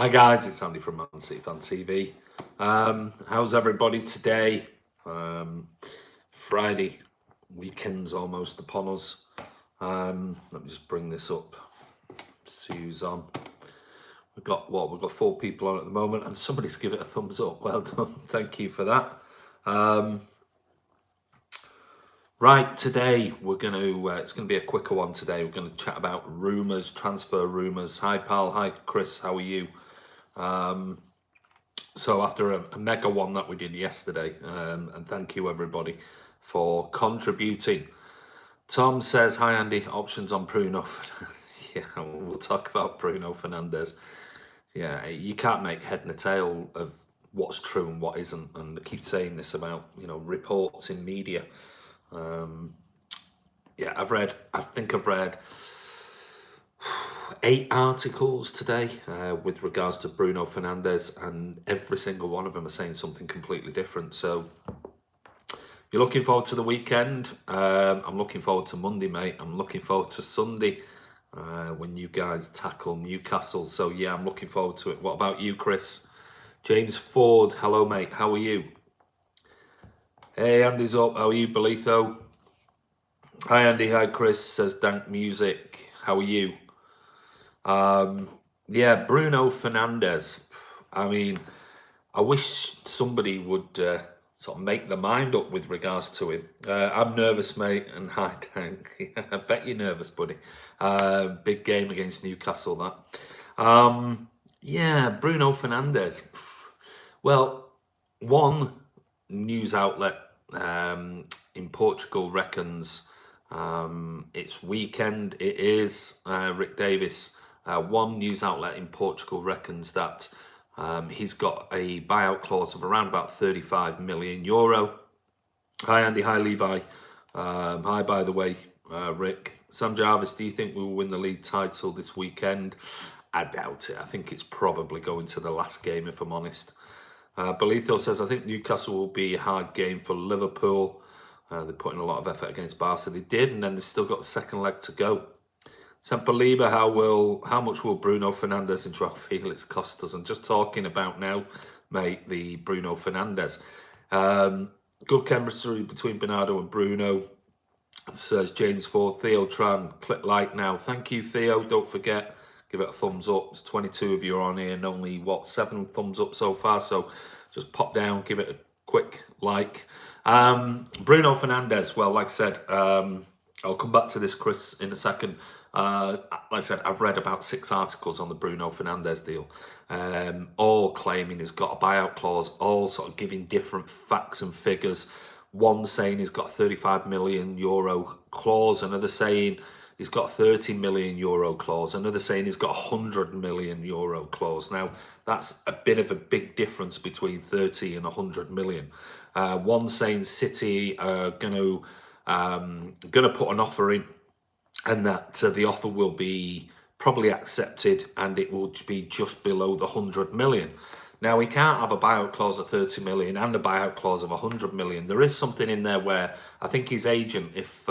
Hi guys, it's Andy from Man City Fan TV. How's everybody today? Friday, weekend's almost upon us. Let me just bring this up. See who's on. We've got 4 people on at the moment, and somebody's given it a thumbs up. Well done, thank you for that. Right, today we're going to, it's going to be a quicker one today. We're going to chat about rumours, transfer rumours. Hi pal, hi Chris, how are you? So after a mega one that we did yesterday, and thank you everybody for contributing. Tom says, hi Andy, options on Bruno. Yeah, we'll talk about Bruno Fernandes. Yeah, you can't make head and tail of what's true and what isn't. And I keep saying this about, reports in media. Yeah, I think I've read 8 articles today with regards to Bruno Fernandes, and every single one of them are saying something completely different. So you're looking forward to the weekend. I'm looking forward to Monday, mate. I'm looking forward to Sunday when you guys tackle Newcastle. So yeah, I'm looking forward to it. What about you, Chris? James Ford, hello mate, how are you? Hey, Andy's up. How are you, Belitho? Hi Andy, hi Chris, says Dank Music. How are you? Yeah, Bruno Fernandes. I mean, I wish somebody would sort of make their mind up with regards to him. I'm nervous, mate, and hi, Dank. I bet you're nervous, buddy. Big game against Newcastle, that. Yeah, Bruno Fernandes. Well, one news outlet in Portugal reckons it's weekend. It is Rick Davis. One news outlet in Portugal reckons that he's got a buyout clause of around about 35 million euro. Hi Andy, hi Levi. Hi, by the way, Rick. Sam Jarvis, do you think we will win the league title this weekend? I doubt it. I think it's probably going to the last game, if I'm honest. Belitho says, I think Newcastle will be a hard game for Liverpool. They're putting a lot of effort against Barca. They did, and then they've still got the second leg to go. Sempaliba, how much will Bruno Fernandes and Joao Felix cost us? I'm just talking about now, mate, the Bruno Fernandes. Good chemistry between Bernardo and Bruno, says James Ford. Theo Tran, click like now. Thank you, Theo. Don't forget, give it a thumbs up. There's 22 of you on here and only, 7 thumbs up so far. So just pop down, give it a quick like. Bruno Fernandes, well, like I said, I'll come back to this, Chris, in a second. Like I said, I've read about 6 articles on the Bruno Fernandes deal, all claiming he's got a buyout clause, all sort of giving different facts and figures. One saying he's got a 35 million euro clause, another saying he's got a 30 million euro clause, another saying he's got a 100 million euro clause. Now, that's a bit of a big difference between 30 and 100 million. One saying City are gonna put an offer in, and that the offer will be probably accepted, and it will be just below the 100 million. Now, we can't have a buyout clause of 30 million and a buyout clause of 100 million. There is something in there where I think his agent, if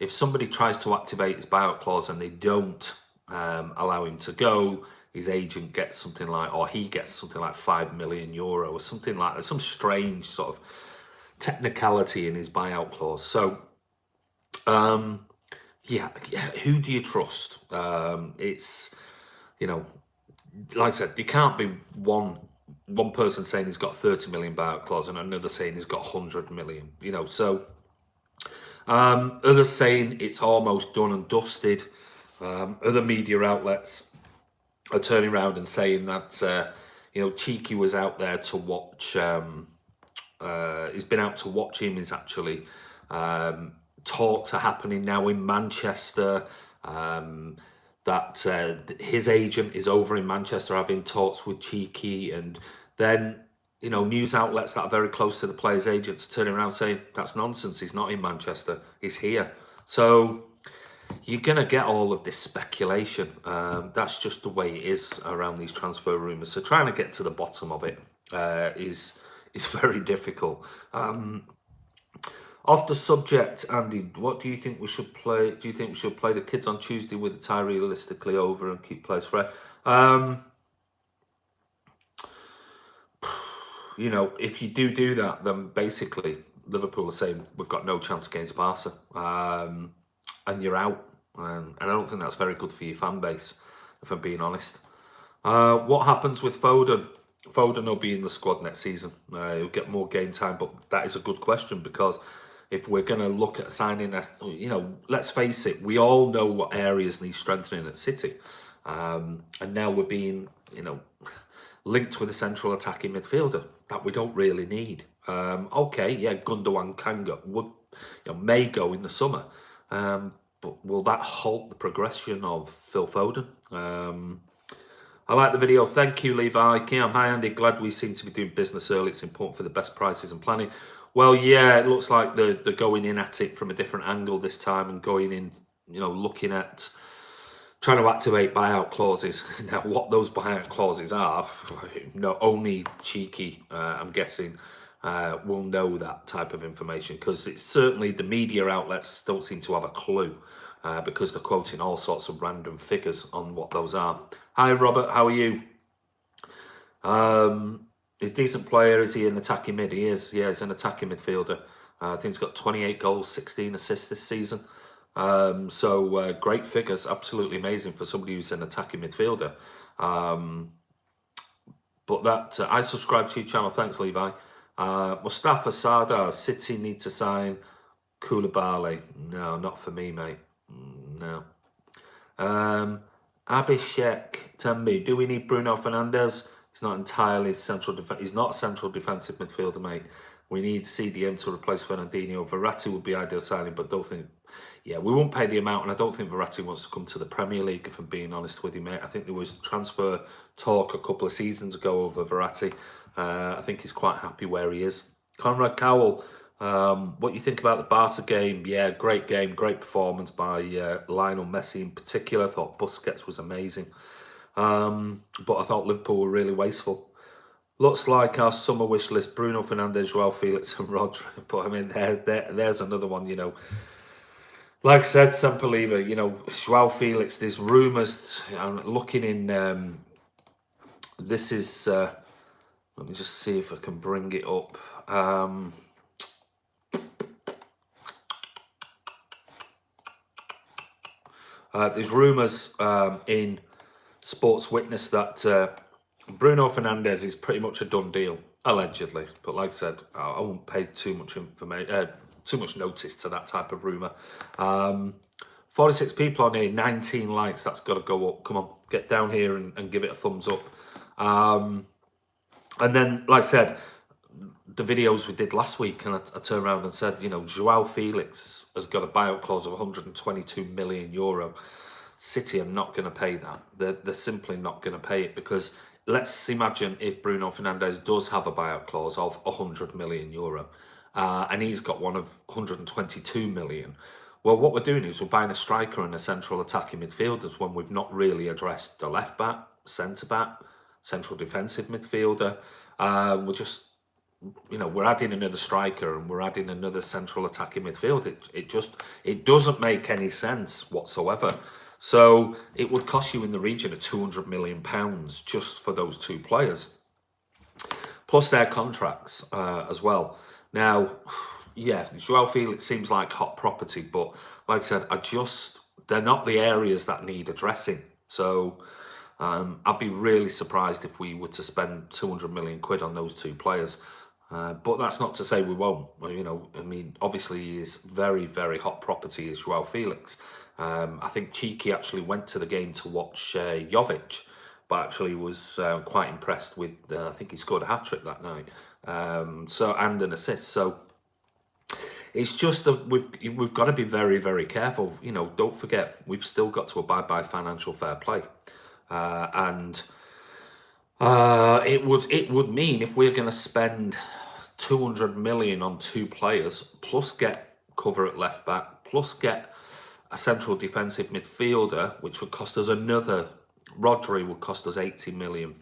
somebody tries to activate his buyout clause and they don't allow him to go, his agent gets something like, or he gets something like 5 million euro or something like that. Some strange sort of technicality in his buyout clause. So, yeah, who do you trust? It's, like I said, you can't be one person saying he's got 30 million buyout clause and another saying he's got 100 million, so others saying it's almost done and dusted. Other media outlets are turning around and saying that, Cheeky was out there to watch, he's been out to watch him. He's actually, talks are happening now in Manchester, that his agent is over in Manchester having talks with Cheeky, and then news outlets that are very close to the player's agents turning around saying that's nonsense, he's not in Manchester, he's here. So you're gonna get all of this speculation. That's just the way it is around these transfer rumours. So trying to get to the bottom of it is very difficult. Off the subject, Andy, what do you think we should play? Do you think we should play the kids on Tuesday with the tie realistically over and keep players fresh? you know, if you do that, then basically Liverpool are saying we've got no chance against Barca, and you're out. And I don't think that's very good for your fan base, if I'm being honest. What happens with Foden? Foden will be in the squad next season. He'll get more game time, but that is a good question because if we're going to look at signing, you know, let's face it, we all know what areas need strengthening at City. And now we're being, you know, linked with a central attacking midfielder that we don't really need. Okay, yeah, Gundogan can go, may go in the summer, but will that halt the progression of Phil Foden? I like the video. Thank you, Levi. Kiam, hi Andy. Glad we seem to be doing business early. It's important for the best prices and planning. Well, yeah, it looks like they're going in at it from a different angle this time and going in, you know, looking at trying to activate buyout clauses. Now, what those buyout clauses are, no, only cheeky, I'm guessing, will know that type of information because it's certainly the media outlets don't seem to have a clue because they're quoting all sorts of random figures on what those are. Hi, Robert. How are you? He's a decent player. Is he an attacking mid? He is. Yeah, he's an attacking midfielder. I think he's got 28 goals, 16 assists this season. So great figures, absolutely amazing for somebody who's an attacking midfielder. But that I subscribe to your channel. Thanks, Levi. Mustafa Sardar, City need to sign Koulibaly. No, not for me, mate. No. Abhishek Tembi, do we need Bruno Fernandes? He's not entirely central. He's not a central defensive midfielder, mate. We need CDM to replace Fernandinho. Verratti would be ideal signing, but don't think. Yeah, we won't pay the amount, and I don't think Verratti wants to come to the Premier League, if I'm being honest with you, mate. I think there was transfer talk a couple of seasons ago over Verratti. I think he's quite happy where he is. Conrad Cowell, what you think about the Barca game? Yeah, great game, great performance by Lionel Messi in particular. I thought Busquets was amazing. But I thought Liverpool were really wasteful. Looks like our summer wish list: Bruno Fernandes, Joao Felix and Rodri. But I mean, there's another one, you know. Like I said, Sampaliba, you know, Joao Felix, there's rumours, I'm looking in, this is, let me just see if I can bring it up. There's rumours in Sports Witness that Bruno Fernandes is pretty much a done deal, allegedly. But like I said, I won't pay too much information, too much notice to that type of rumour. 46 people on here, 19 likes. That's got to go up. Come on, get down here and give it a thumbs up. And then, like I said, the videos we did last week, and I turned around and said, you know, Joao Felix has got a buyout clause of 122 million euro. City are not going to pay that. They're simply not going to pay it because let's imagine if Bruno Fernandes does have a buyout clause of 100 million euro and he's got one of 122 million. Well, what we're doing is we're buying a striker and a central attacking midfielders when we've not really addressed the left back, centre back, central defensive midfielder. We're just, you know, we're adding another striker and we're adding another central attacking midfield. It doesn't make any sense whatsoever. So it would cost you in the region of £200 million just for those two players, plus their contracts as well. Now, yeah, Joao Felix seems like hot property, but like I said, they're not the areas that need addressing. So I'd be really surprised if we were to spend 200 million quid on those two players. But that's not to say we won't. You know, I mean, obviously he is very, very hot property is Joao Felix. I think Cheeky actually went to the game to watch Jovic, but actually was quite impressed with, I think he scored a hat-trick that night. And an assist. So it's just that we've got to be very, very careful. You know, don't forget, we've still got to abide by financial fair play. It would mean if we're going to spend 200 million on two players, plus get cover at left back, plus get a central defensive midfielder, which would cost us another. Rodri would cost us 80 million,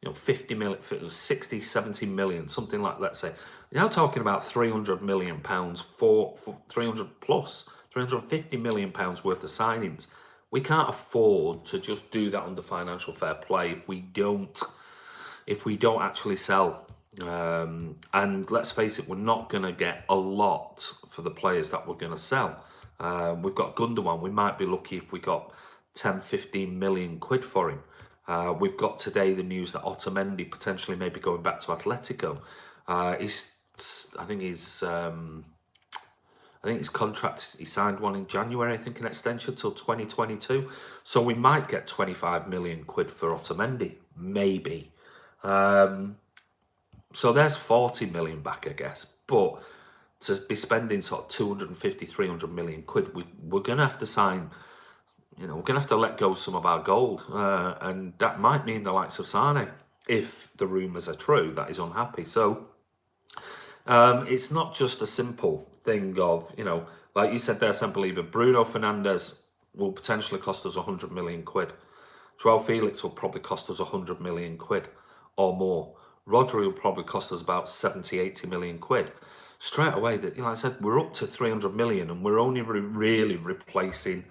you know, 50 million, 60, 70 million, something like, let's say. You're now talking about 300 million pounds for 300 plus, 350 million pounds worth of signings. We can't afford to just do that under financial fair play if we don't actually sell And let's face it, we're not going to get a lot for the players that we're going to sell. We've got Gundogan. We might be lucky if we got 10, 15 million quid for him. We've got today the news that Otamendi potentially may be going back to Atletico. I think his contract, he signed one in January, I think, an extension till 2022. So we might get 25 million quid for Otamendi, maybe. So there's 40 million back, I guess. But to be spending sort of 250, 300 million quid, we're going to have to sign, we're going to have to let go some of our gold. And that might mean the likes of Sane, if the rumours are true, that is unhappy. So it's not just a simple thing of, like you said there, Semperliba, Bruno Fernandes will potentially cost us 100 million quid. Joao Felix will probably cost us 100 million quid or more. Rodri will probably cost us about 70, 80 million quid. Straight away, that like I said, we're up to 300 million and we're only really replacing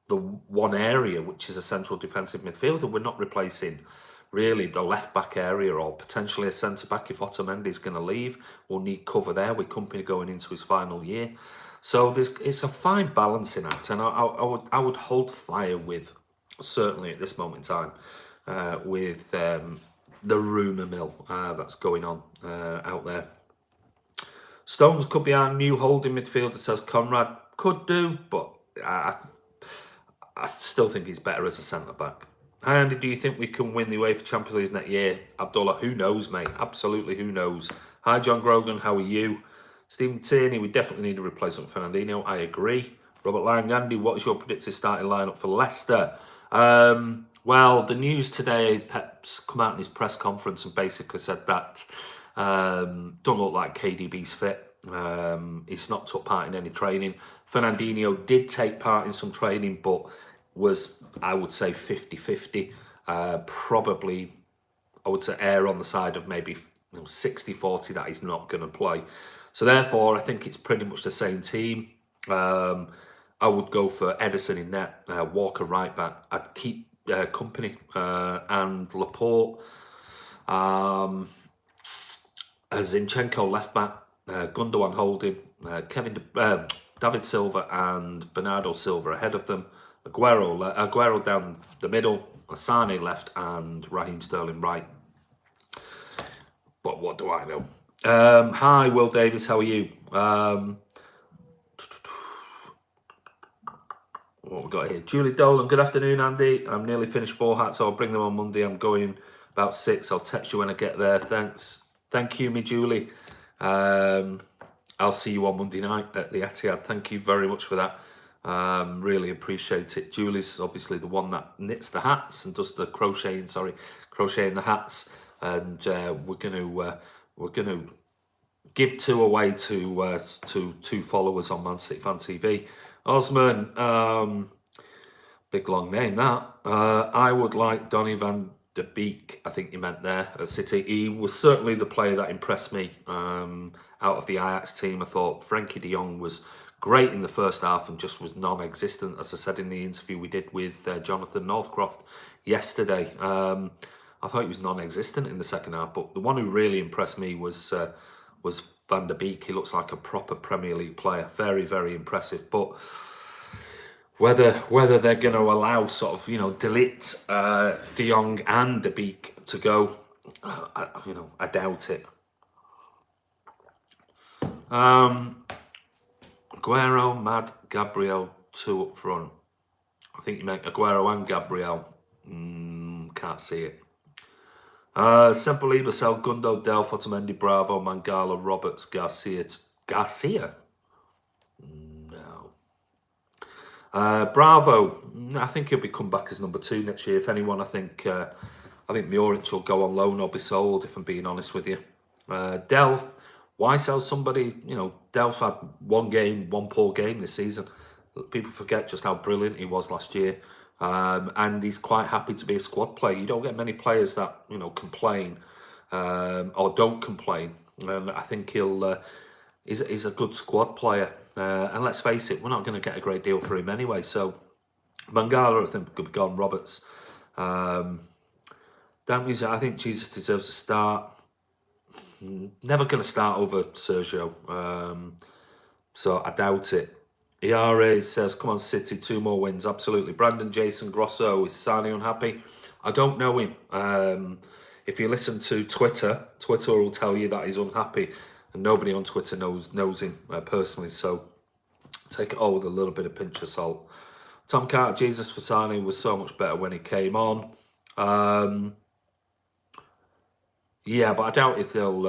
the one area, which is a central defensive midfielder. We're not replacing really the left back area or potentially a centre back if Otamendi is going to leave. We'll need cover there with Company going into his final year. So it's a fine balancing act, and I would hold fire with, certainly at this moment in time, with the rumour mill that's going on out there. Stones could be our new holding midfielder, says Conrad. Could do, but I still think he's better as a centre-back. Hi Andy, do you think we can win the UEFA Champions League next year? Abdullah, who knows, mate? Absolutely, who knows? Hi John Grogan, how are you? Stephen Tierney, we definitely need a replacement for Fernandinho. I agree. Robert Lang, Andy, what is your predicted starting lineup for Leicester? Well, the news today, Pep's come out in his press conference and basically said that don't look like KDB's fit. He's not took part in any training. Fernandinho did take part in some training, but was, I would say, 50-50. Probably, I would say, err on the side of maybe 60-40 that he's not going to play. So therefore, I think it's pretty much the same team. I would go for Edison in net, Walker right back. I'd keep Company and Laporte. Zinchenko left back, Gundogan holding, David Silva and Bernardo Silva ahead of them. Aguero down the middle, Sane left, and Raheem Sterling right. But what do I know? Hi, Will Davis, how are you? What we got here? Julie Dolan, good afternoon, Andy. I'm nearly finished 4 hats, so I'll bring them on Monday. I'm going about 6. I'll text you when I get there. Thanks. Thank you, me Julie. I'll see you on Monday night at the Etihad. Thank you very much for that. Really appreciate it. Julie's obviously the one that knits the hats and does the crocheting the hats. And we're gonna give 2 away to 2 followers on Man City Fan TV. Osman, big long name that. I would like Donny van de Beek, I think you meant there, at City. He was certainly the player that impressed me out of the Ajax team. I thought Frankie de Jong was great in the first half and just was non-existent, as I said in the interview we did with Jonathan Northcroft yesterday. I thought he was non-existent in the second half, but the one who really impressed me was Van der Beek. He looks like a proper Premier League player. Very, very impressive. But whether they're going to allow sort of, delete De Jong and De Beek to go, I doubt it. Aguero, Mad, Gabriel, 2 up front. I think you meant Aguero and Gabriel. Can't see it. Semperliba, Sel, Gundo, Del, Otamendi, Bravo, Mangala, Roberts, Garcia. Garcia? No. Bravo, I think he'll be come back as number 2 next year. If anyone, I think Muric will go on loan or be sold, if I'm being honest with you. Delph, why sell somebody? Delph had one poor game this season. People forget just how brilliant he was last year. And he's quite happy to be a squad player. You don't get many players that, complain or don't complain. I think he's a good squad player. And let's face it, we're not going to get a great deal for him anyway. So Mangala, I think, could be gone. Roberts. I think Jesus deserves a start. never going to start over Sergio. So I doubt it. ERA says, come on, City, 2 more wins. Absolutely. Brandon Jason Grosso, is Sani unhappy? I don't know him. If you listen to Twitter, Twitter will tell you that he's unhappy. And nobody on Twitter knows him personally. So take it all with a little bit of pinch of salt. Tom Carter, Jesus for Sani was so much better when he came on. Yeah, but I doubt if he'll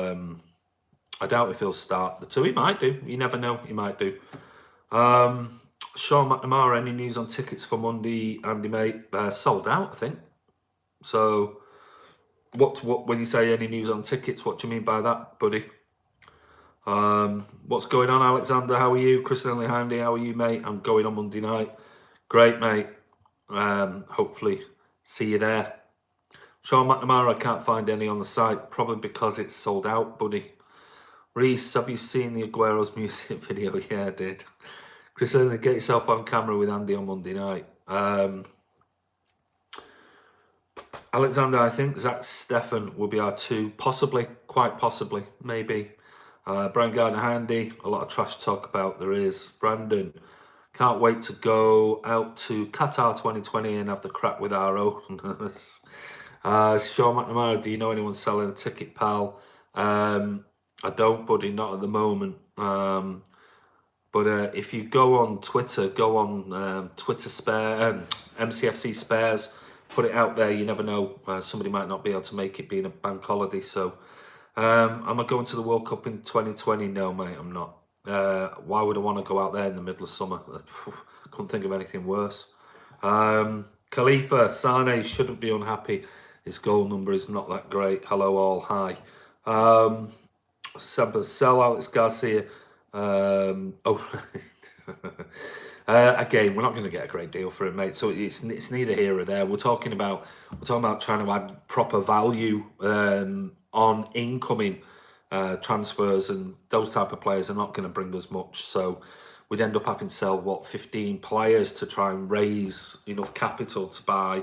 start the 2. He might do. You never know. He might do. Sean McNamara, any news on tickets for Monday? Andy, mate, sold out, I think. So, what when you say any news on tickets, what do you mean by that, buddy? What's going on, Alexander? How are you? Chris Stanley Handy, how are you, mate? I'm going on Monday night. Great, mate. Hopefully, see you there. Sean McNamara, I can't find any on the site, probably because it's sold out, buddy. Reese, have you seen the Aguero's music video? Yeah, I did. Chris, get yourself on camera with Andy on Monday night. Alexander, I think Zach Stefan will be our 2, possibly, quite possibly, maybe. Brian Gardner Handy, a lot of trash talk about there is. Brandon, can't wait to go out to Qatar 2020 and have the crack with our owners. Sean McNamara, do you know anyone selling a ticket, pal? I don't, buddy, not at the moment. But if you go on Twitter, go on Twitter Spare, MCFC Spares, put it out there. You never know. Somebody might not be able to make it being a bank holiday. So, am I going to the World Cup in 2020? No, mate, I'm not. Why would I want to go out there in the middle of summer? Couldn't think of anything worse. Khalifa, Sane shouldn't be unhappy. His goal number is not that great. Hello all, hi. Sell Alex Garcia. Again, we're not going to get a great deal for it, mate. So it's neither here or there. We're talking about trying to add proper value on incoming transfers, and those type of players are not going to bring us much. So we'd end up having to sell 15 players to try and raise enough capital to buy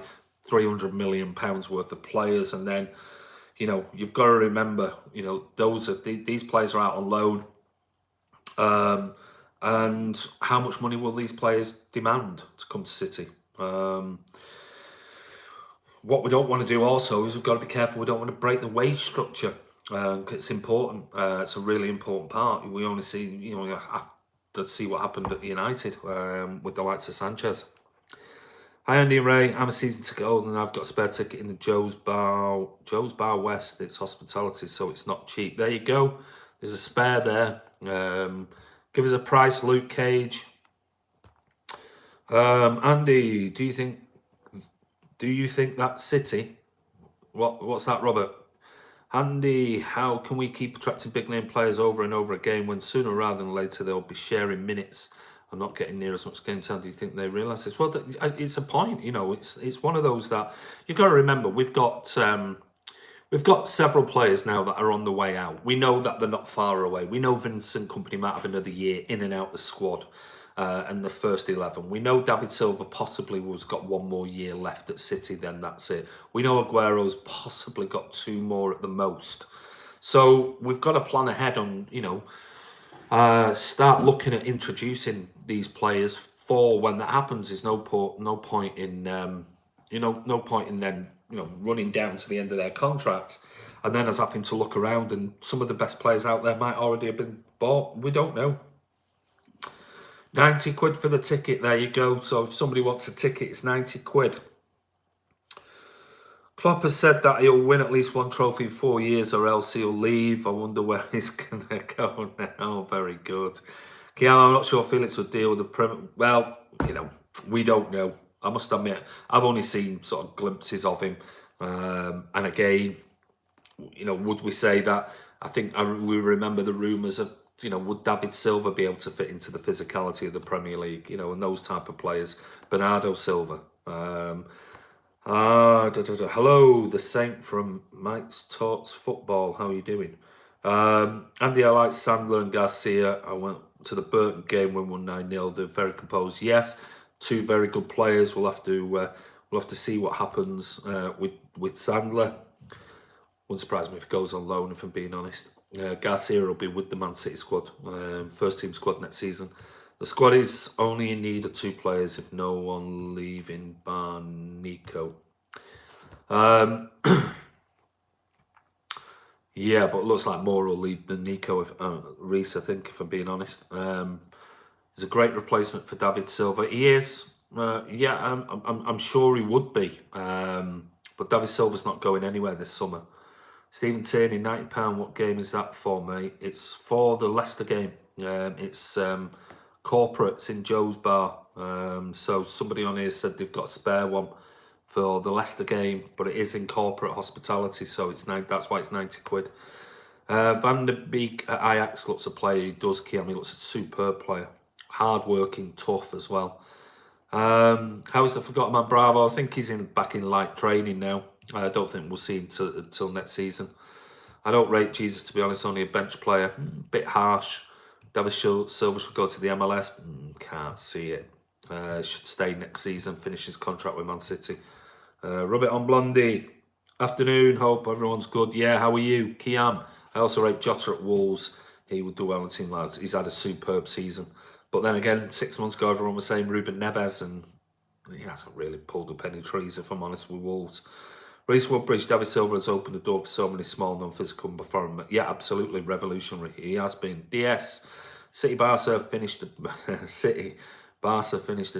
£300 million worth of players, and then you've got to remember these players are out on loan. And how much money will these players demand to come to City? What we don't want to do also is we've got to be careful. We don't want to break the wage structure. It's important. It's a really important part. We only see, you have to see what happened at United with the likes of Sanchez. Hi Andy and Ray, I'm a season ticket holder and I've got a spare ticket in the Joe's Bar West. It's hospitality, so it's not cheap. There you go. There's a spare there. Give us a price, Luke Cage. Andy, do you think that City? What's that, Robert? Andy, how can we keep attracting big name players over and over again when sooner rather than later they'll be sharing minutes and not getting near as much game time? Do you think they realise this? Well, it's a point. It's one of those that you've got to remember. We've got several players now that are on the way out. We know that they're not far away. We know Vincent Kompany might have another year in and out the squad and the first 11. We know David Silva possibly has got 1 more year left at City, then that's it. We know Aguero's possibly got 2 more at the most. So we've got to plan ahead on, start looking at introducing these players for when that happens. There's no point in then running down to the end of their contract and then us having to look around and some of the best players out there might already have been bought. We don't know. 90 quid for the ticket, there you go. So if somebody wants a ticket, it's 90 quid. Klopp has said that he'll win at least 1 trophy in 4 years or else he'll leave. I wonder where he's going to go now. Very good. Kiam, I'm not sure Felix would deal with the Premier. Well, we don't know. I must admit, I've only seen sort of glimpses of him. And again, would we say that? I think we remember the rumours of, would David Silva be able to fit into the physicality of the Premier League, and those type of players. Bernardo Silva. Hello, the Saint from Mike's Talks Football. How are you doing? Andy, I like Sandler and Garcia. I went to the Burton game when won 9-0. They're very composed. Yes, 2 very good players. We'll have to see what happens with Sandler. Wouldn't surprise me if he goes on loan, if I'm being honest. Garcia will be with the Man City squad, first team squad next season. The squad is only in need of 2 players if no one leaving bar Nico. Yeah, but it looks like more will leave than Nico, Reece, I think, if I'm being honest. He's a great replacement for David Silva. He is. Yeah, I'm sure he would be. But David Silva's not going anywhere this summer. Stephen Tierney, £90. What game is that for, mate? It's for the Leicester game. It's corporates in Joe's Bar. So somebody on here said they've got a spare one for the Leicester game, but it is in corporate hospitality, so that's why it's 90 quid. Van der Beek at Ajax looks a player. He does, Kiam. He looks a superb player. Hard-working, tough as well. How is the forgotten man Bravo? I think he's back in light training now. I don't think we'll see him until next season. I don't rate Jesus, to be honest, only a bench player. Bit harsh. David Silva should go to the MLS. Can't see it. Should stay next season, finish his contract with Man City. Rub it on Blondie. Afternoon, hope everyone's good. Yeah, how are you? Kiam. I also rate Jota at Wolves. He would do well in team, lads. He's had a superb season. But then again, 6 months ago, everyone was saying Ruben Neves, and he hasn't really pulled up any trees, if I'm honest, with Wolves. Reece Woodbridge, David Silva has opened the door for so many small, non-physical performers. Yeah, absolutely revolutionary. He has been. DS, City Barca finished the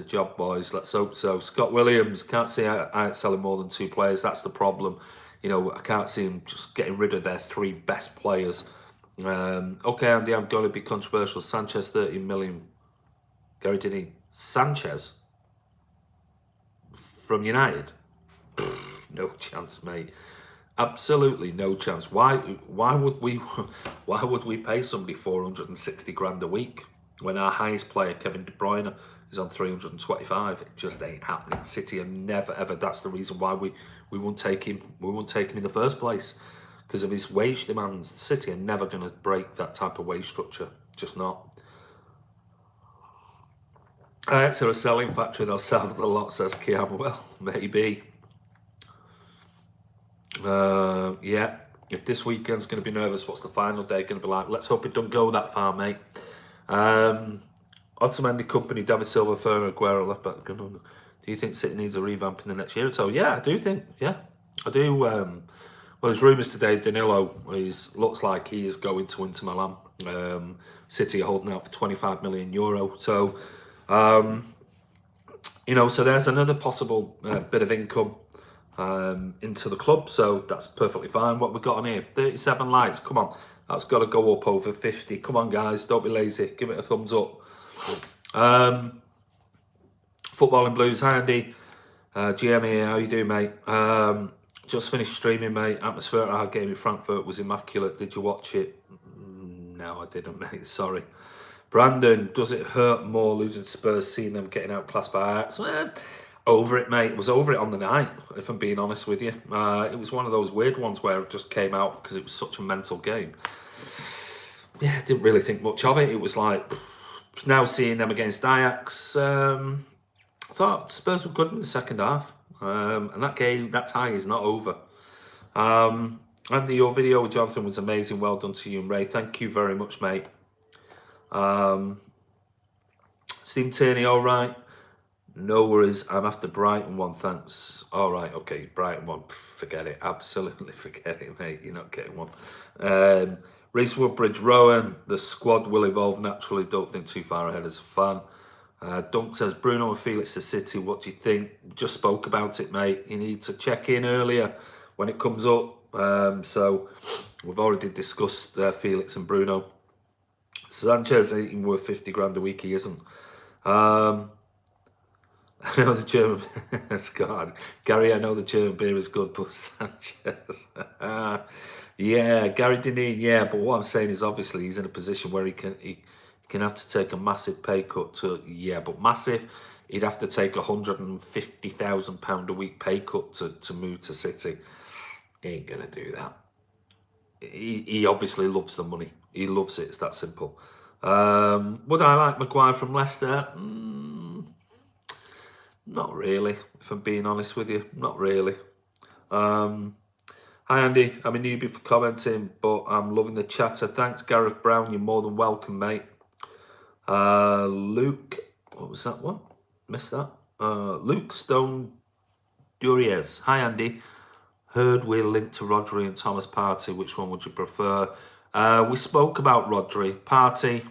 job, boys. Let's hope so. Scott Williams, can't see out selling more than 2 players. That's the problem. You know, I can't see him just getting rid of their 3 best players. Okay, Andy, I'm going to be controversial. Sanchez, 30 million. Gary Dineen. Sanchez? From United? No chance, mate. Absolutely no chance. Why would we pay somebody 460 grand a week when our highest player, Kevin De Bruyne, is on 325? It just ain't happening. City are never ever. That's the reason why we won't take him. We won't take him in the first place, because of his wage demands. City are never going to break that type of wage structure. Just not. It's a selling factory. They'll sell a lot, says Kiam. Well, maybe. Yeah, if this weekend's going to be nervous, what's the final day going to be like? Let's hope it don't go that far, mate. Ottoman Company, David Silva, Ferner, Aguero, left back. Do you think City needs a revamp in the next year or so? Yeah, I do think. Yeah, I do. Well, there's rumours today. Danilo looks like he is going to Inter Milan. City are holding out for €25 million. So, you know, so there's another possible bit of income into the club, so that's perfectly fine. What we got on here, 37 likes. Come on, that's got to go up over 50. Come on, guys, don't be lazy. Give it a thumbs up. Football in Blues, hi Andy. GM here, how you doing, mate? Just finished streaming, mate. Atmosphere at our game in Frankfurt was immaculate. Did you watch it? No, I didn't, mate. Sorry. Brandon, does it hurt more losing Spurs, seeing them getting outclassed by Ajax? Over it, mate. It was over it on the night, if I'm being honest with you. It was one of those weird ones where it just came out because it was such a mental game. Yeah, I didn't really think much of it. It was like, now seeing them against Ajax, I thought Spurs were good in the second half. And that game, that tie is not over. Andy, your video with Jonathan was amazing. Well done to you and Ray. Thank you very much, mate. Stephen Tierney, all right. No worries, I'm after Brighton one, thanks. All right, okay, Brighton one, forget it. Absolutely forget it, mate. You're not getting one. Reece Woodbridge, Rowan, the squad will evolve naturally. Don't think too far ahead as a fan. Dunk says, Bruno and Felix to City, what do you think? Just spoke about it, mate. You need to check in earlier when it comes up. So we've already discussed Felix and Bruno. Sanchez ain't even worth 50 grand a week, he isn't. I know the German, God, Gary, I know the German beer is good, but Sanchez, yeah, Gary Dineen, yeah, but what I'm saying is obviously he's in a position where he can have to take a massive pay cut to, yeah, but massive, he'd have to take £150,000 a week pay cut to move to City. He ain't going to do that. He obviously loves the money. He loves it, it's that simple. Would I like Maguire from Leicester? Not really, if I'm being honest with you. Not really. How Hi Andy, I'm a newbie for commenting, but I'm loving the chatter. Thanks, Gareth Brown. You're more than welcome, mate. Luke, what was that one? Missed that. Luke Stone Duriez. Hi Andy. Heard we're linked to Rodri and Thomas Partey. Which one would you prefer? We spoke about Rodri. Partey.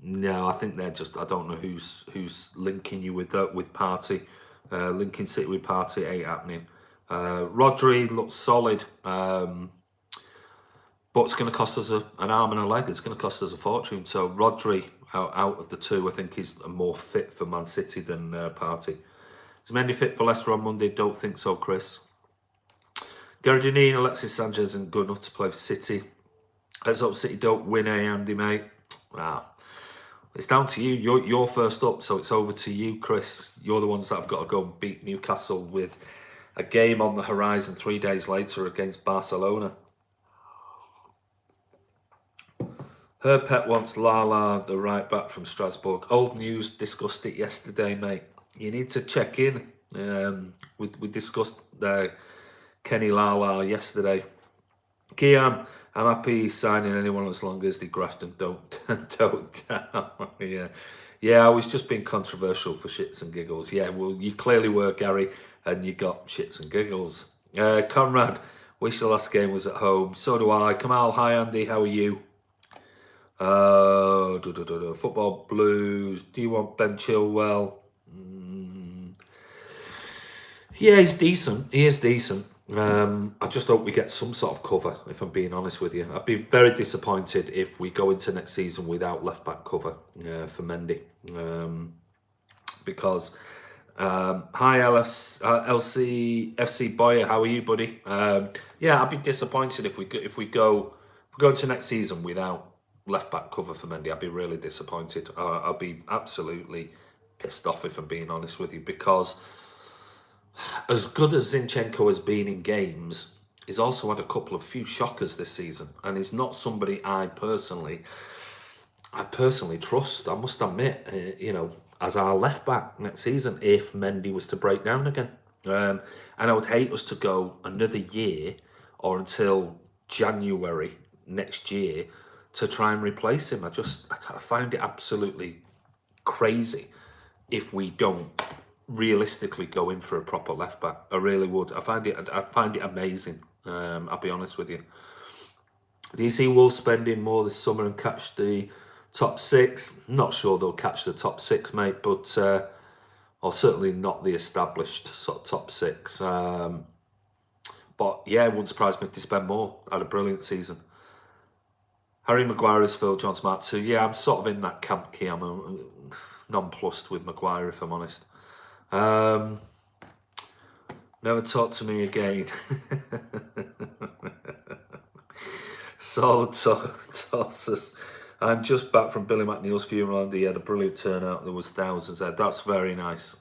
No, I think they're just. I don't know who's linking you with Partey. Linking City with Partey ain't happening. Rodri looks solid, but it's going to cost us an arm and a leg. It's going to cost us a fortune. So Rodri, out of the two, I think he's more fit for Man City than Partey. Is Mendy fit for Leicester on Monday? Don't think so, Chris. Gary Dineen, Alexis Sanchez isn't good enough to play for City. Let's hope City don't win, Andy, mate. It's down to you. You're first up, so it's over to you, Chris. You're the ones that have got to go and beat Newcastle with a game on the horizon 3 days later against Barcelona. Herb Pet wants Lala, the right back from Strasbourg. Old news, discussed it yesterday, mate. You need to check in. We discussed Kenny Lala yesterday. Kian, I'm happy signing anyone as long as they graft and don't yeah. I was just being controversial for shits and giggles. Yeah, well, you clearly were, Gary, and you got shits and giggles. Conrad, wish the last game was at home. So do I. Kamal, hi Andy, how are you? Football Blues. Do you want Ben Chilwell? Yeah, he's decent. He is decent. I just hope we get some sort of cover, if I'm being honest with you. I'd be very disappointed if we go into next season without left-back cover for Mendy. Because, hi FC Boyer, how are you, buddy? Yeah, I'd be disappointed if we go into next season without left-back cover for Mendy. I'd be really disappointed. I'll be absolutely pissed off, if I'm being honest with you, because as good as Zinchenko has been in games, he's also had a couple of few shockers this season, and he's not somebody I personally trust. I must admit, as our left back next season, if Mendy was to break down again, and I would hate us to go another year or until January next year to try and replace him. I find it absolutely crazy if we don't realistically go in for a proper left back. I really would. I find it amazing. I'll be honest with you. Do you see Wolves spending more this summer and catch the top six? Not sure they'll catch the top six, mate, but or certainly not the established sort of top six. But yeah, it wouldn't surprise me if they spend more. Had a brilliant season. Harry Maguire is Phil John's Mark 2. Yeah, I'm sort of in that camp, Key. I'm nonplussed with Maguire, if I'm honest. Never talk to me again. Solid tosses. I'm just back from Billy McNeil's funeral and he had a brilliant turnout. There was thousands there. That's very nice.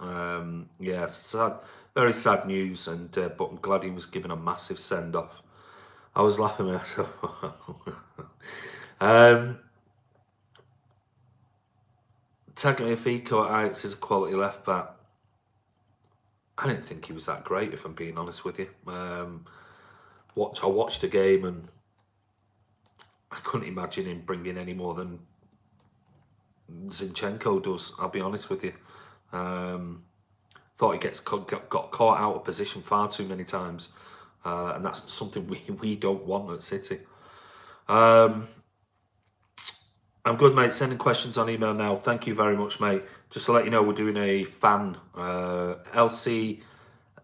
Yeah, sad, very sad news, and but I'm glad he was given a massive send off. I was laughing at myself. Tagliafico at Ajax is a quality left back. I didn't think he was that great, if I'm being honest with you. I watched the game and I couldn't imagine him bringing any more than Zinchenko does, I'll be honest with you. Thought he got caught out of position far too many times. And that's something we don't want at City. I'm good, mate. Sending questions on email now. Thank you very much, mate. Just to let you know, we're doing a fan LC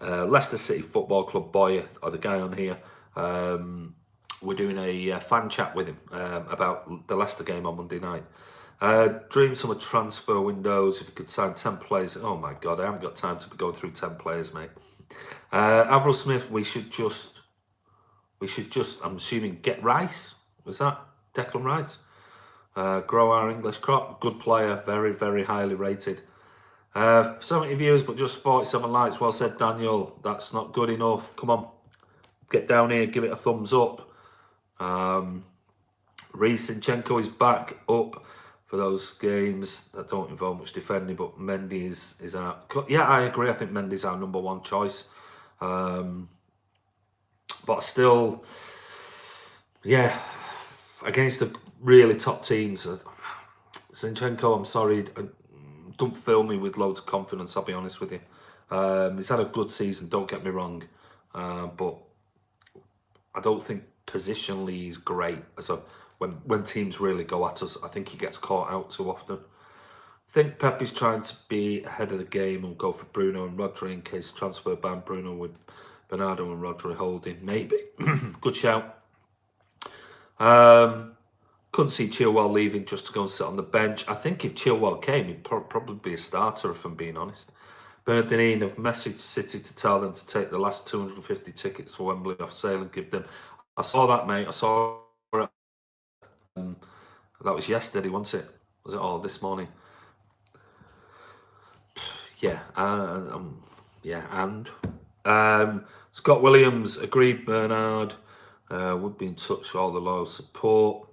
Leicester City Football Club boy, or the guy on here. We're doing a fan chat with him about the Leicester game on Monday night. Dream summer transfer windows. If you could sign 10 players. Oh my God, I haven't got time to be going through 10 players, mate. Avril Smith. We should just. I'm assuming get Rice. Was that Declan Rice? Grow our English crop. Good player. Very, very highly rated. 70 views, but just 47 likes. Well said, Daniel. That's not good enough. Come on. Get down here. Give it a thumbs up. Reece Zinchenko is back up for those games that don't involve much defending, but Mendy is out. Yeah, I agree. I think Mendy's our number one choice. but still, yeah, against the really top teams, Zinchenko, I'm sorry, don't fill me with loads of confidence, I'll be honest with you. He's had a good season, don't get me wrong, but I don't think positionally he's great. So when teams really go at us, I think he gets caught out too often. I think Pep is trying to be ahead of the game and go for Bruno and Rodri in case transfer ban. Bruno with Bernardo and Rodri holding, maybe. Good shout. Couldn't see Chilwell leaving just to go and sit on the bench. I think if Chilwell came, he'd probably be a starter, if I'm being honest. Bernardine have messaged City to tell them to take the last 250 tickets for Wembley off sale and give them. I saw that, mate. I saw it. That was yesterday, wasn't it? Was it all this morning? Yeah. Scott Williams agreed. Bernard would be in touch with all the loyal support.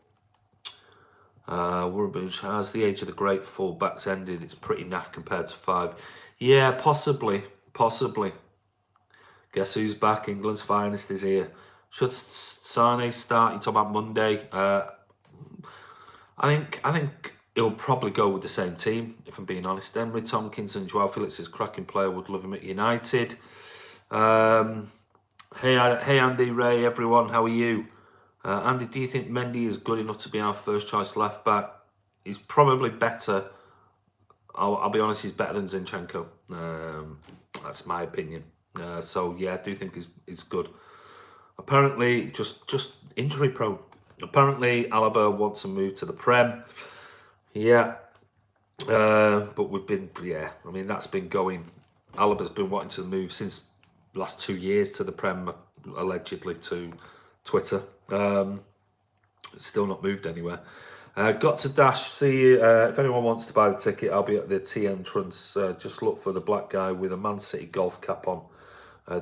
Has the age of the great fullbacks ended? It's pretty naff compared to 5. Yeah, possibly. Guess who's back? England's finest is here. Should Sane start? You talk about Monday. I think he'll probably go with the same team, if I'm being honest. Emery, Tompkins and Joao Felix is cracking player. Would love him at United. Hey Andy, Ray, everyone, how are you? Andy, do you think Mendy is good enough to be our first choice left back? He's probably better. I'll be honest, he's better than Zinchenko. That's my opinion. So yeah, I do think he's good. Apparently, just injury prone. Apparently, Alaba wants to move to the Prem. Yeah, but we've been, I mean, that's been going. Alaba's been wanting to move since the last 2 years to the Prem, allegedly, to Twitter. It's still not moved anywhere. Got to dash. See, if anyone wants to buy the ticket, I'll be at the T entrance. Just look for the black guy with a Man City golf cap on.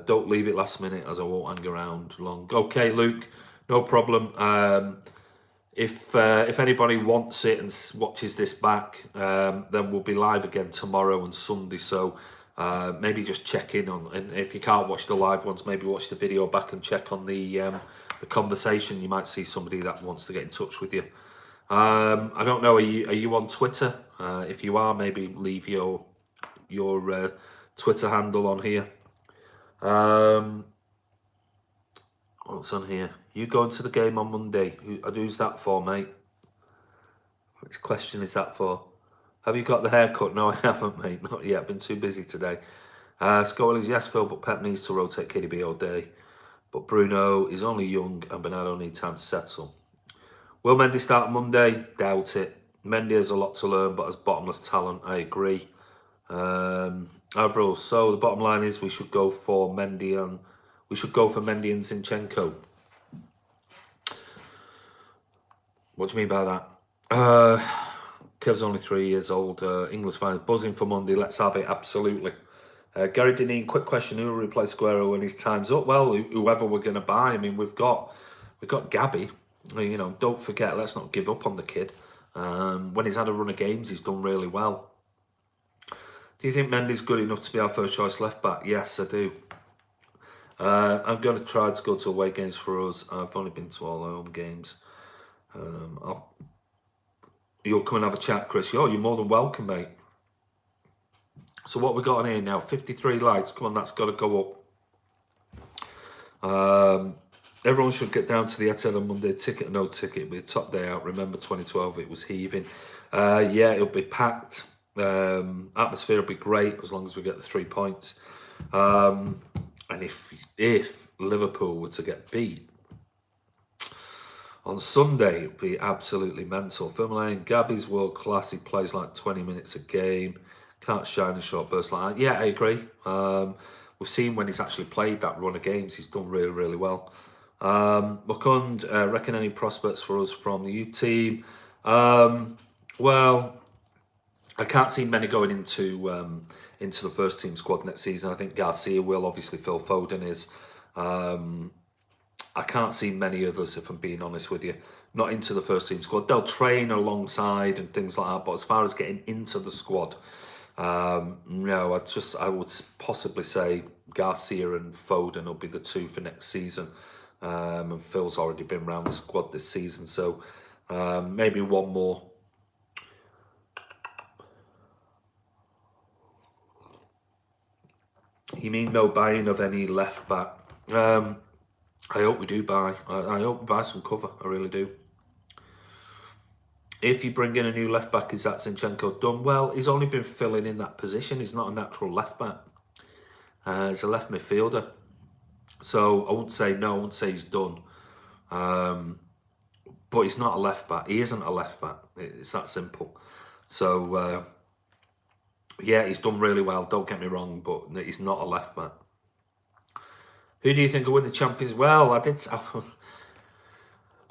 Don't leave it last minute, as I won't hang around long. Okay, Luke, no problem. If anybody wants it and watches this back, then we'll be live again tomorrow and Sunday. So maybe just check in on, and if you can't watch the live ones, maybe watch the video back and check on the conversation. You might see somebody that wants to get in touch with you. I don't know. Are you on Twitter? If you are, maybe leave your Twitter handle on here. What's on here? You going to the game on Monday? Who's that for, mate? Which question is that for? Have you got the haircut? No, I haven't, mate. Not yet. Been too busy today. Scott Williams, yes, Phil, but Pep needs to rotate KDB all day. But Bruno is only young and Bernardo need time to settle. Will Mendy start Monday? Doubt it. Mendy has a lot to learn, but has bottomless talent. I agree. Avril, so the bottom line is we should go for Mendy and Zinchenko. What do you mean by that? Kev's only 3 years old. English fans buzzing for Monday. Let's have it. Absolutely. Gary Dineen, quick question: who will replace Guerrero when his time's up? Well, whoever we're going to buy. I mean, we've got Gabby. You know, don't forget. Let's not give up on the kid. When he's had a run of games, he's done really well. Do you think Mendy's good enough to be our first choice left back? Yes, I do. I'm going to try to go to away games for us. I've only been to all our home games. You'll come and have a chat, Chris. You're more than welcome, mate. So what we got on here now? 53 likes. Come on, that's got to go up. Everyone should get down to the Etihad on Monday. Ticket or no ticket, it'll be a top day out. Remember 2012, it was heaving. Yeah, it'll be packed. Atmosphere will be great as long as we get the 3 points. And if Liverpool were to get beat on Sunday, it'd be absolutely mental. Firmline, Gabby's world class. He plays like 20 minutes a game. Can't shine a short burst like that. Yeah, I agree. We've seen when he's actually played that run of games, he's done really, really well. Mukund, reckon any prospects for us from the U team? Well, I can't see many going into the first team squad next season. I think Garcia will, obviously Phil Foden is. I can't see many others, if I'm being honest with you. Not into the first team squad. They'll train alongside and things like that, but as far as getting into the squad, no, I would possibly say Garcia and Foden will be the two for next season. and Phil's already been around the squad this season, so maybe one more. You mean no buying of any left back? I hope we do buy. I hope we buy some cover. I really do. If you bring in a new left back, is that Zinchenko done? Well, he's only been filling in that position. He's not a natural left back. He's a left midfielder. So I wouldn't say no. I wouldn't say he's done. But he's not a left back. He isn't a left back. It's that simple. So yeah, he's done really well. Don't get me wrong, but he's not a left back. Who do you think will win the Champions? Well, I did. A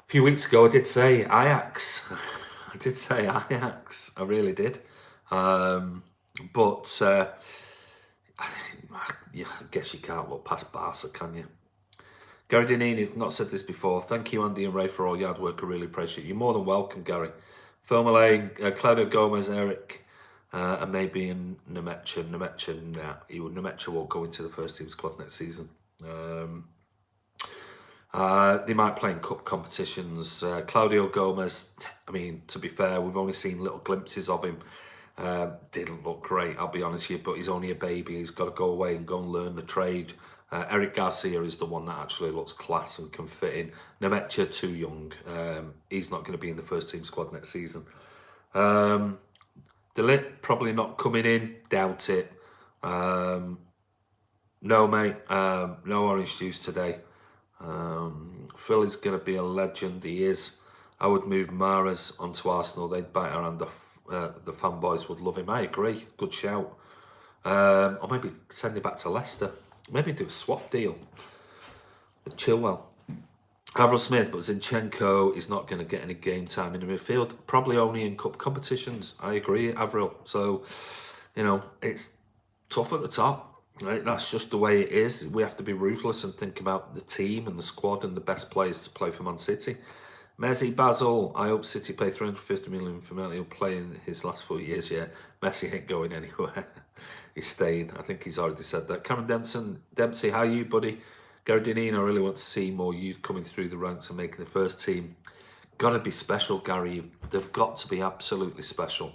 few weeks ago, I did say Ajax. I did say Ajax. I really did. But yeah, I guess you can't look past Barca, can you? Gary Dineen, if not said this before, thank you, Andy and Ray, for all your hard work. I really appreciate it. You're more than welcome, Gary. Phil Malay, Claudio Gomez, Eric, and maybe in Nemecha. Nemecha will go into the first team squad next season. They might play in cup competitions. Claudio Gomez, I mean, to be fair, we've only seen little glimpses of him. Didn't look great, I'll be honest with you, but he's only a baby. He's got to go away and go and learn the trade. Eric Garcia is the one that actually looks class and can fit in. Nemecha, too young. He's not going to be in the first team squad next season. Delit, probably not coming in. Doubt it. No, mate. No orange juice today. Phil is going to be a legend. He is. I would move Mahrez onto Arsenal. They'd bite her and the fanboys would love him. I agree. Good shout. Or maybe send him back to Leicester. Maybe do a swap deal with Chilwell. Avril Smith, but Zinchenko is not going to get any game time in the midfield. Probably only in cup competitions. I agree, Avril. So, you know, it's tough at the top. Right? That's just the way it is. We have to be ruthless and think about the team and the squad and the best players to play for Man City. Messi, Basil, I hope City pay 350 million for Messi. He'll play in his last 4 years, yeah. Messi ain't going anywhere. He's staying. I think he's already said that. Cameron Dempsey, how are you, buddy? Gary Dineen, I really want to see more youth coming through the ranks and making the first team. Got to be special, Gary. They've got to be absolutely special.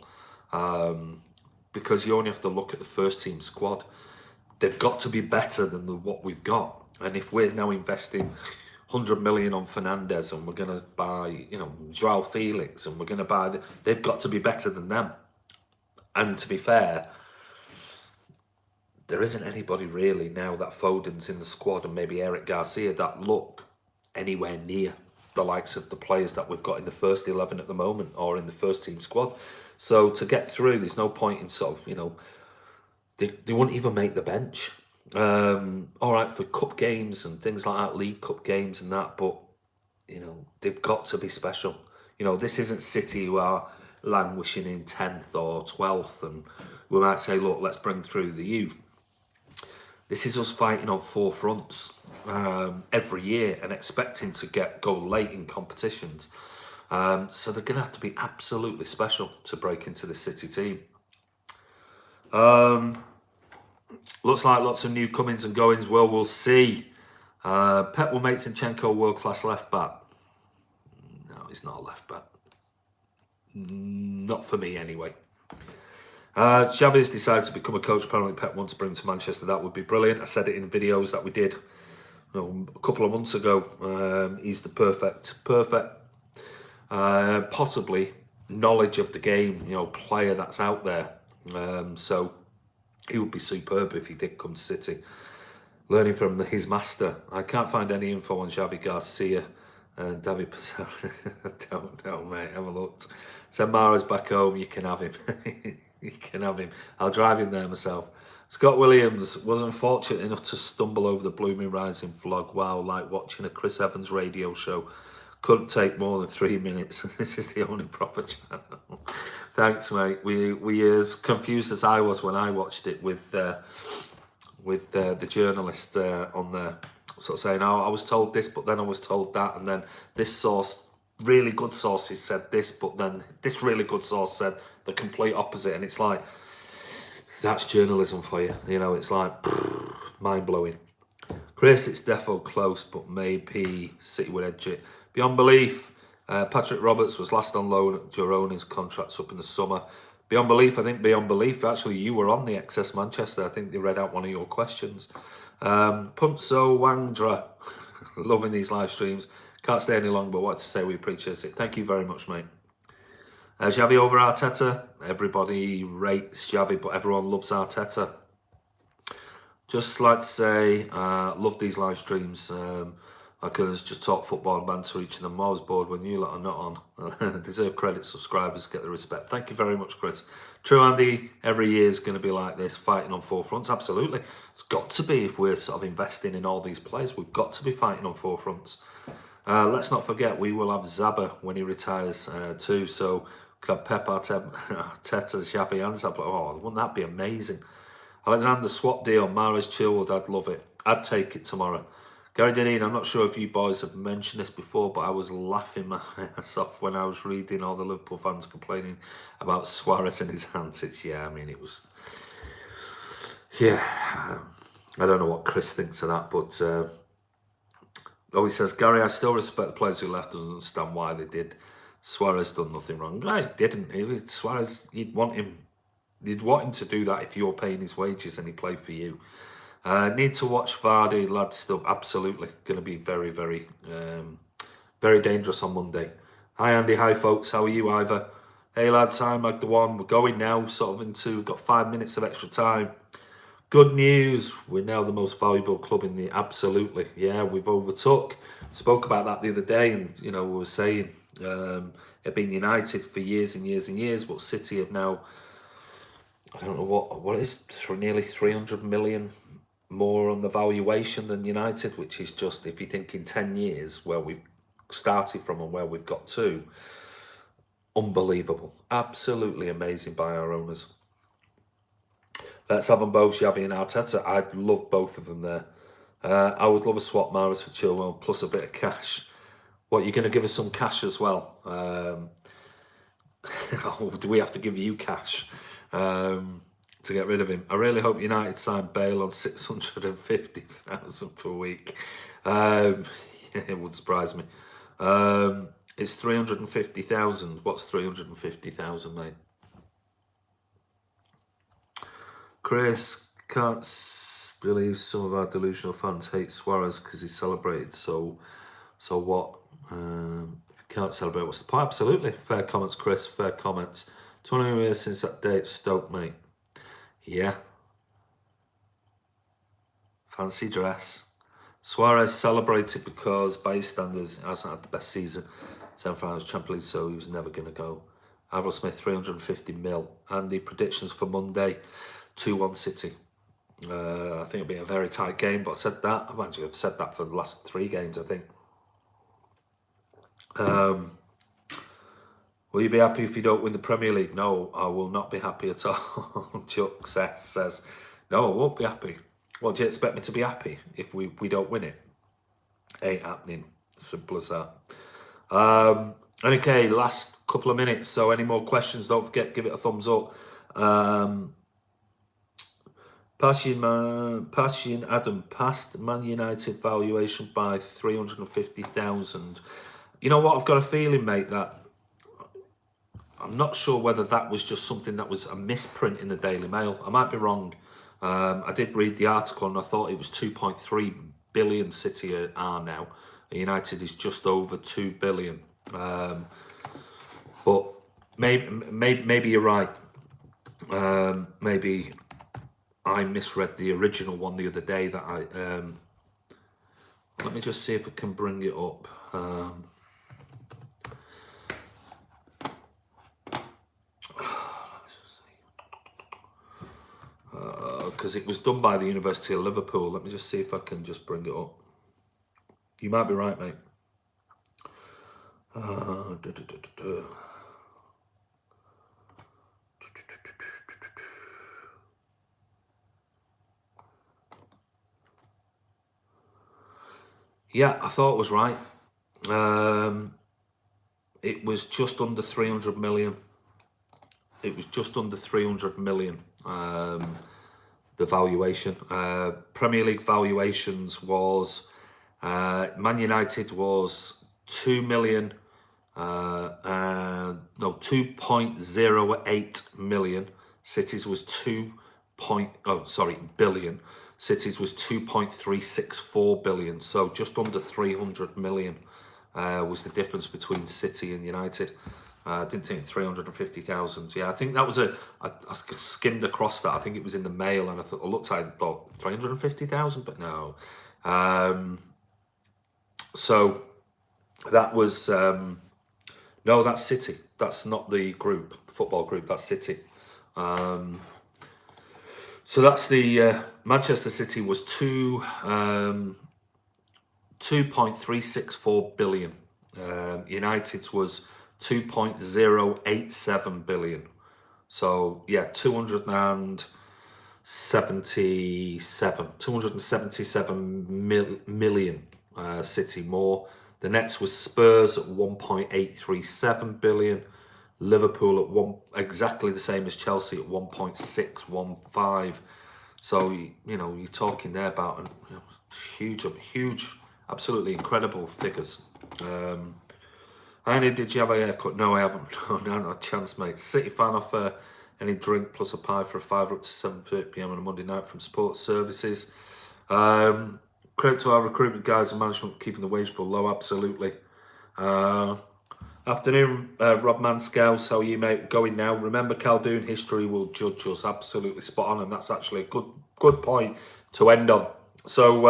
Because you only have to look at the first team squad. They've got to be better than what we've got. And if we're now investing 100 million on Fernandes and we're going to buy, you know, Joao Felix and we're going to buy... they've got to be better than them. And to be fair, there isn't anybody really now that Foden's in the squad and maybe Eric Garcia that look anywhere near the likes of the players that we've got in the first 11 at the moment or in the first team squad. So to get through, there's no point in sort of, you know, they wouldn't even make the bench. All right, for cup games and things like that, League Cup games and that, but, you know, they've got to be special. You know, this isn't City who are languishing in 10th or 12th and we might say, look, let's bring through the youth. This is us fighting on 4 fronts every year and expecting to go late in competitions. So they're going to have to be absolutely special to break into the City team. Looks like lots of new comings and goings. Well, we'll see. Pep will make Zinchenko world-class left-back. No, he's not a left-back. Not for me, anyway. Xavi's decided to become a coach. Apparently, Pep wants to bring him to Manchester. That would be brilliant. I said it in videos that we did a couple of months ago. He's the perfect, possibly knowledge of the game, you know, player that's out there. So he would be superb if he did come to City. Learning from his master. I can't find any info on Xavi Garcia and David Pizarro. I don't know, mate. Have a look. Send Mahrez back home. You can have him. You can have him. I'll drive him there myself. Scott Williams wasn't fortunate enough to stumble over the Blooming Rising vlog. Wow, like watching a Chris Evans radio show. Couldn't take more than 3 minutes. This is the only proper channel. Thanks, mate. We as confused as I was when I watched it with the journalist on there, sort of saying, "Oh, I was told this, but then I was told that, and then this source, really good sources said this, but then this really good source said the complete opposite." And it's like, that's journalism for you. You know, it's like mind blowing. Chris, it's defo close, but maybe City would edge it. Beyond belief, Patrick Roberts was last on loan at Girona's contract's up in the summer. Beyond belief, I think beyond belief, actually you were on the XS Manchester. I think they read out one of your questions. Punso Wangdra, loving these live streams. Can't stay any longer, but what to say, we appreciate it. Thank you very much, mate. Xavi over Arteta. Everybody rates Xavi, but everyone loves Arteta. Just like to say, love these live streams. I can just talk football and banter each of them. I was bored when you lot are not on. Deserve credit, subscribers get the respect. Thank you very much, Chris. True, Andy, every year is going to be like this, fighting on four fronts. Absolutely. It's got to be if we're sort of investing in all these players. We've got to be fighting on four fronts. Let's not forget, we will have Zaba when he retires too. So we could have Pep Arteta, Xavi and Zaba. Oh, wouldn't that be amazing? Alexander, swap deal, Mahrez, Chilwell, I'd love it. I'd take it tomorrow. Gary Deneen, I'm not sure if you boys have mentioned this before, but I was laughing my ass off when I was reading all the Liverpool fans complaining about Suarez in his hands. Yeah, I mean, it was... Yeah, I don't know what Chris thinks of that, but... he says, Gary, I still respect the players who left, doesn't understand why they did. Suarez done nothing wrong. No, he didn't. Suarez, you'd want him to do that if you're paying his wages and he played for you. Need to watch Vardy, lads. Still, absolutely going to be very, very, very dangerous on Monday. Hi Andy, hi folks. How are you, Ivor? Hey lads, I'm Mag the One. We're going now, sort of we've got 5 minutes of extra time. Good news. We're now the most valuable club in the. Absolutely, yeah. We've overtook. Spoke about that the other day, and we were saying it been United for years and years and years, but City have now. I don't know what it is, for nearly 300 million more on the valuation than United, which is just, if you think in 10 years where we've started from and where we've got to, unbelievable. Absolutely amazing by our owners. Let's have them both, Xavi and Arteta. I'd love both of them there. I would love a swap Mahrez for Chilwell, plus a bit of cash. What, you're going to give us some cash as well? Do we have to give you cash to get rid of him? I really hope United sign Bale on 650,000 per week. It would surprise me. It's 350,000. What's 350,000, mate? Chris, can't believe some of our delusional fans hate Suarez because he celebrated. So what? Can't celebrate. What's the point? Absolutely. Fair comments, Chris. Fair comments. 20 years since that day at Stoke, mate. Yeah. Fancy dress. Suarez celebrated because, by his standards, he hasn't had the best season. Semi-finals, Champions League, so he was never going to go. Ivor Smith, 350 mil. Andy, predictions for Monday, 2-1 City. I think it'll be a very tight game, but I said that. I've said that for the last 3 games, I think. Will you be happy if you don't win the Premier League? No, I will not be happy at all. Chuck says, no, I won't be happy. What, do you expect me to be happy if we don't win it? Ain't happening. Simple as that. Okay, last couple of minutes. So any more questions, don't forget, give it a thumbs up. Passion Adam, past Man United valuation by 350,000. You know what, I've got a feeling, mate, that I'm not sure whether that was just something that was a misprint in the Daily Mail. I might be wrong. I did read the article and I thought it was 2.3 billion City are now. United is just over 2 billion. But maybe you're right. Maybe I misread the original one the other day that I... let me just see if I can bring it up. Because it was done by the University of Liverpool. Let me just see if I can just bring it up. You might be right, mate. Yeah, I thought it was right. It was just under 300 million. It was just under 300 million. the valuation. Premier League valuations was Man United was 2 million, no, 2.08 million. Cities was billion. Cities was 2.364 billion. So just under 300 million was the difference between City and United. I didn't think 350,000. Yeah, I think that was I skimmed across that. I think it was in the Mail, and I looked at it, about 350,000, but no. So that was no, that's City. That's not the group, the football group. That's City. So that's the Manchester City was 2.364 billion. United's was 2.087 billion. So yeah, 277 million City more. The next was Spurs at 1.837 billion. Liverpool at exactly the same as Chelsea at 1.615. So you're talking there about huge, absolutely incredible figures. Andy, did you have a haircut? No, I haven't. No, not a chance, mate. City fan offer any drink plus a pie for a £5 up to 7:30 p.m. on a Monday night from Sports Services. Credit to our recruitment guys and management keeping the wage bill low. Absolutely. Afternoon, Rob Manscales. How are you, mate? Going now. Remember, Caldoon history will judge us. Absolutely spot on, and that's actually a good point to end on. So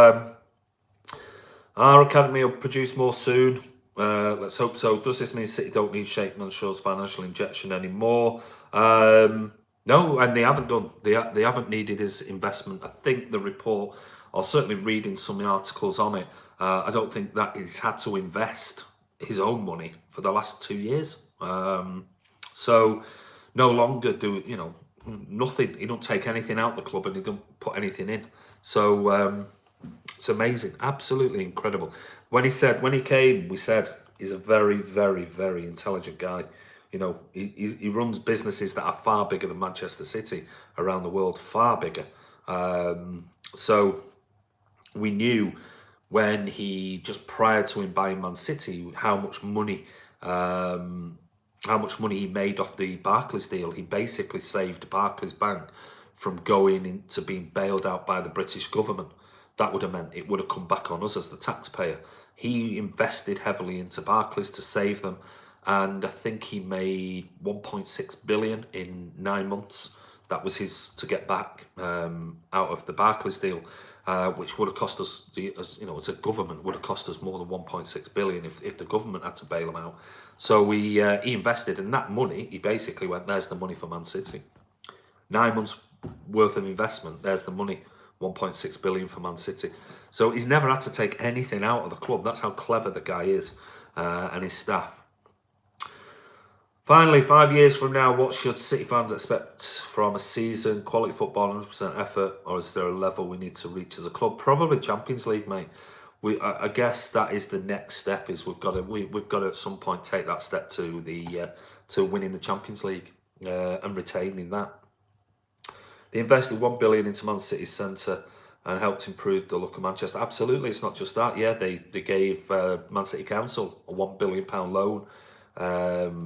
our academy will produce more soon. Let's hope so. Does this mean City don't need Sheikh Mansour's financial injection anymore? No, and they haven't done. They haven't needed his investment. I think the report, or certainly reading some articles on it, I don't think that he's had to invest his own money for the last 2 years. So no longer nothing. He don't take anything out the club, and he don't put anything in. So it's amazing, absolutely incredible. When he came, we said he's a very, very, very intelligent guy. He runs businesses that are far bigger than Manchester City around the world, far bigger. So we knew when just prior to him buying Man City, how much money he made off the Barclays deal. He basically saved Barclays Bank from going into being bailed out by the British government. That would have meant it would have come back on us as the taxpayer. He invested heavily into Barclays to save them, and I think he made 1.6 billion in 9 months. That was his to get back out of the Barclays deal, which would have cost us, as a government, would have cost us more than 1.6 billion if the government had to bail him out. So he invested, and that money, he basically went, there's the money for Man City. 9 months worth of investment, there's the money, 1.6 billion for Man City. So he's never had to take anything out of the club. That's how clever the guy is, and his staff. Finally, 5 years from now, what should City fans expect from a season? Quality football, 100% effort, or is there a level we need to reach as a club? Probably Champions League, mate. I guess that is the next step. Is we've got to at some point take that step to to winning the Champions League and retaining that. They invested 1 billion into Man City's centre and helped improve the look of Manchester. Absolutely, it's not just that. Yeah, they gave Man City Council a £1 billion loan,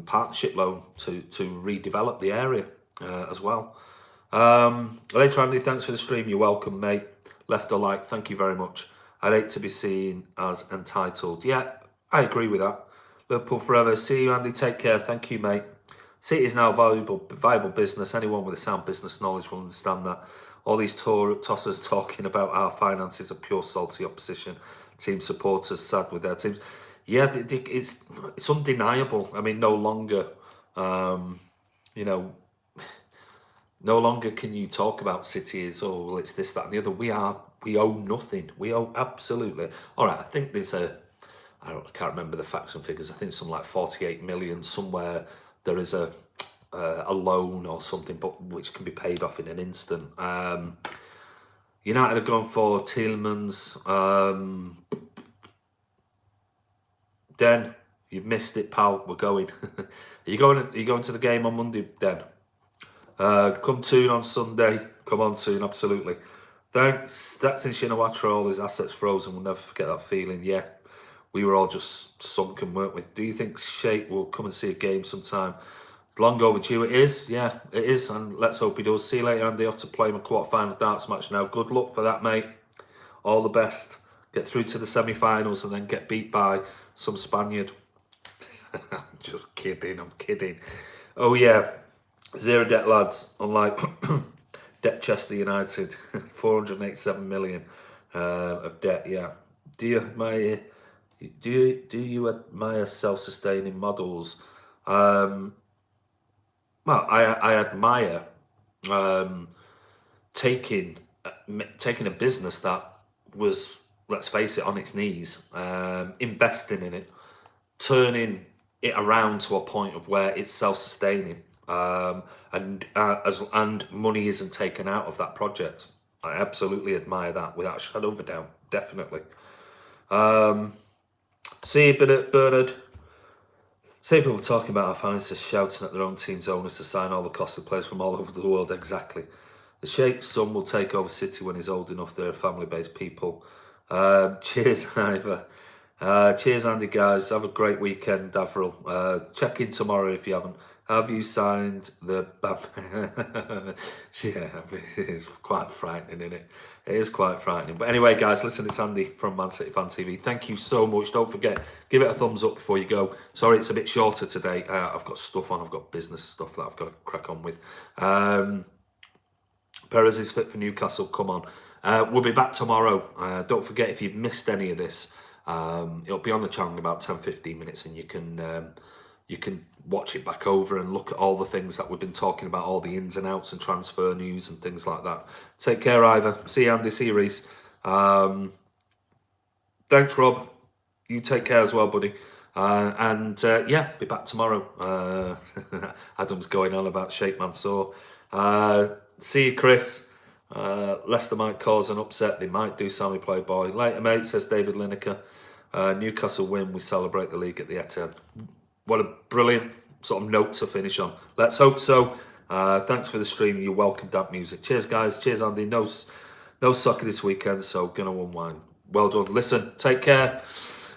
partnership loan to redevelop the area as well. Later, Andy, thanks for the stream. You're welcome, mate. Left a like, thank you very much. I'd hate to be seen as entitled. Yeah, I agree with that. Liverpool forever. See you, Andy. Take care. Thank you, mate. City is now a viable business. Anyone with a sound business knowledge will understand that. All these tossers talking about our finances are pure salty opposition. Team supporters sad with their teams. Yeah, it's undeniable. I mean, no longer, no longer can you talk about City as, oh, well, it's this, that, and the other. We owe nothing. We owe absolutely. All right, I think there's I can't remember the facts and figures. I think something like 48 million somewhere. There is a loan or something, but which can be paid off in an instant. United have gone for Tielemans. Den, you've missed it, pal. We're going. Are you going to the game on Monday, Den? Come tune on Sunday. come on soon, absolutely. Thanks. That's in Shinawatra, all his assets frozen. We'll never forget that feeling. Yeah, we were all just sunken, weren't we? Do you think Sheikh will come and see a game sometime? Long overdue. It is. Yeah, it is. And let's hope he does. See you later, Andy. Off to play my quarter-final darts match now. Good luck for that, mate. All the best. Get through to the semi-finals and then get beat by some Spaniard. I'm just kidding. I'm kidding. Oh, yeah. Zero debt, lads. Unlike Chester United, 487 million of debt. Yeah. Do you admire self-sustaining models? Well, I admire taking a business that was, let's face it, on its knees, investing in it, turning it around to a point of where it's self-sustaining, and money isn't taken out of that project. I absolutely admire that without a shadow of a doubt, definitely. See you, Bernard. See people talking about our fans just shouting at their own team's owners to sign all the costly players from all over the world. Exactly. The Sheikh's son will take over City when he's old enough. They're family-based people. Cheers, Ivor. Cheers, Andy, guys. Have a great weekend, Avril. Check in tomorrow if you haven't. Have you signed the... Yeah, it is quite frightening, isn't it? It is quite frightening. But anyway, guys, listen, it's Andy from Man City Fan TV. Thank you so much. Don't forget, give it a thumbs up before you go. Sorry, it's a bit shorter today. I've got stuff on. I've got business stuff that I've got to crack on with. Perez is fit for Newcastle. Come on. We'll be back tomorrow. Don't forget, if you've missed any of this, it'll be on the channel in about 10-15 minutes, and you can watch it back over and look at all the things that we've been talking about, all the ins and outs and transfer news and things like that. Take care, Ivor. See you, Andy. See you, Reese. Thanks, Rob. You take care as well, buddy. Yeah, be back tomorrow. Adam's going on about Sheikh Mansour. See you, Chris. Leicester might cause an upset. They might do. Sammy Playboy. Later, mate, says David Lineker. Newcastle win. We celebrate the league at the Etihad. What a brilliant sort of note to finish on. Let's hope so. Thanks for the stream. You're welcome, damp music. Cheers, guys. Cheers, Andy. No soccer this weekend, so gonna unwind. Well done. Listen, take care.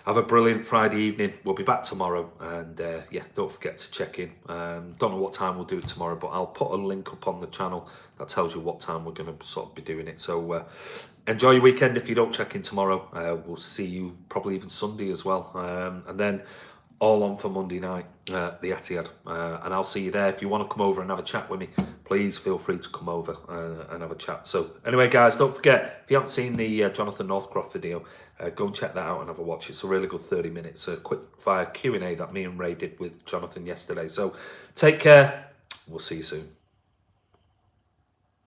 Have a brilliant Friday evening. We'll be back tomorrow. And yeah, don't forget to check in. Don't know what time we'll do it tomorrow, but I'll put a link up on the channel that tells you what time we're going to sort of be doing it. So enjoy your weekend if you don't check in tomorrow. We'll see you probably even Sunday as well. And then all on for Monday night, the Etihad. And I'll see you there. If you want to come over and have a chat with me, please feel free to come over and have a chat. So anyway, guys, don't forget, if you haven't seen the Jonathan Northcroft video, go and check that out and have a watch. It's a really good 30 minutes, a quick fire Q&A that me and Ray did with Jonathan yesterday. So take care. We'll see you soon.